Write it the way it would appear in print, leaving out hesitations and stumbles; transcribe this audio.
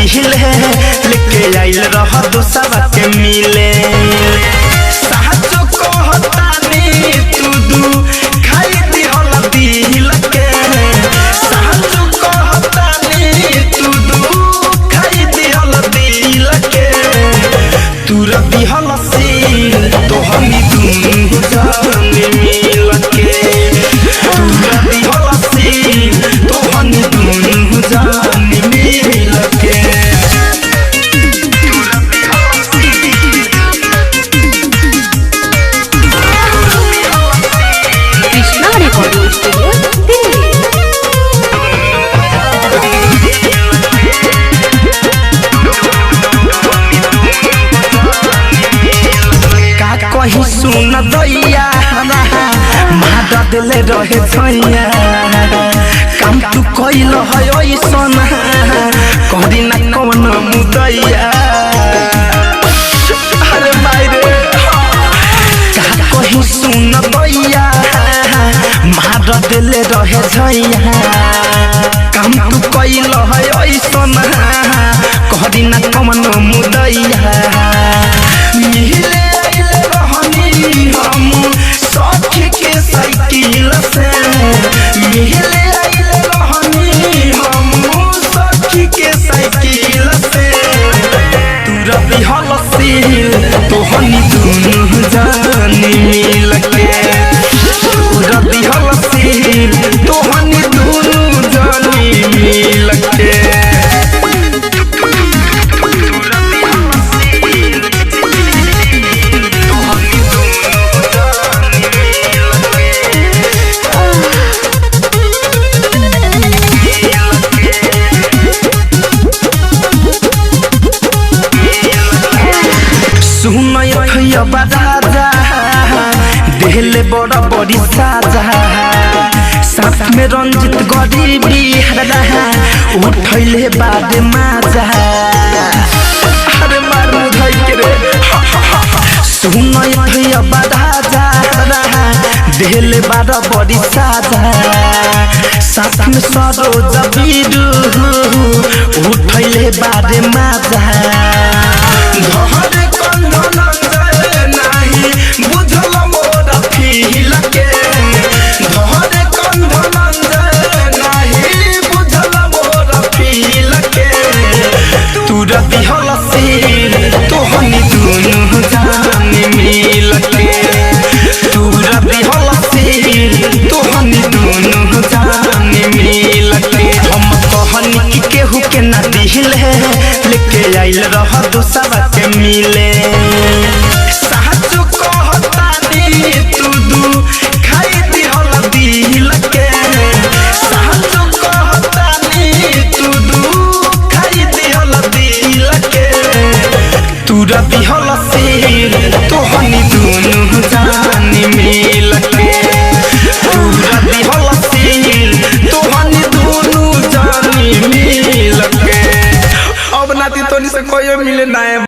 दिले लेके आइल रह दूसरा के मिले साचो कहतानी तू दू खाई दिहल दिल के साचो कहतानी तू दू खाई दिहल दिल के तू दिहल सील तो हमी दुनू जाने मिल के तू दिहल सील तो हमी दुनू जाने मिल के कृष्णा रिकॉर्डिंग स्टूडियो दिल्ली। का कहीं सुन दैया मार दिले रहे छैया काम तू कइल है ऐसन करी ना कौन मुदैया अरे मायरे का कहीं सुन दैया मार दिले रहे छैया काम तू कइल है ऐसन करी ना कौन मुदैया मिले रहनी हम सखी के साइकिल से मिले रहनी हम सखी के साइकिल से तूरा बिहल सील तो हनी दुनू जानी मिल के तूरा बिहल सील तो हनी दुनू जानी मिल के सुनय राजा देहले बड़ा बड़ी साजा साथ में रंजित गरीबी उठैले बाद माजा अरे मारू धई के रे सुनय राजा देहले बड़ा बड़ी साजा साथ में सरोज बीरू उठैले बाद माजा दिहल सील तो हनी दुनू जाने मिल के तूरा दिहल सील तो हनी दुनू जाने मिल के हम कहनी कि केहू के ना दिले लेके आइल रह दूसरा के मिले साचो कहतानी तू दू खाई दिहल दिल के साचो कहतानी तू दू खाई दिहल दिल के तूरा दिहल सील तो हनी दुनू जाने मिल के तूरा दिहल सील तो हनी दुनू जाने मिल के अब नाती तोनी से कोई मिले ना।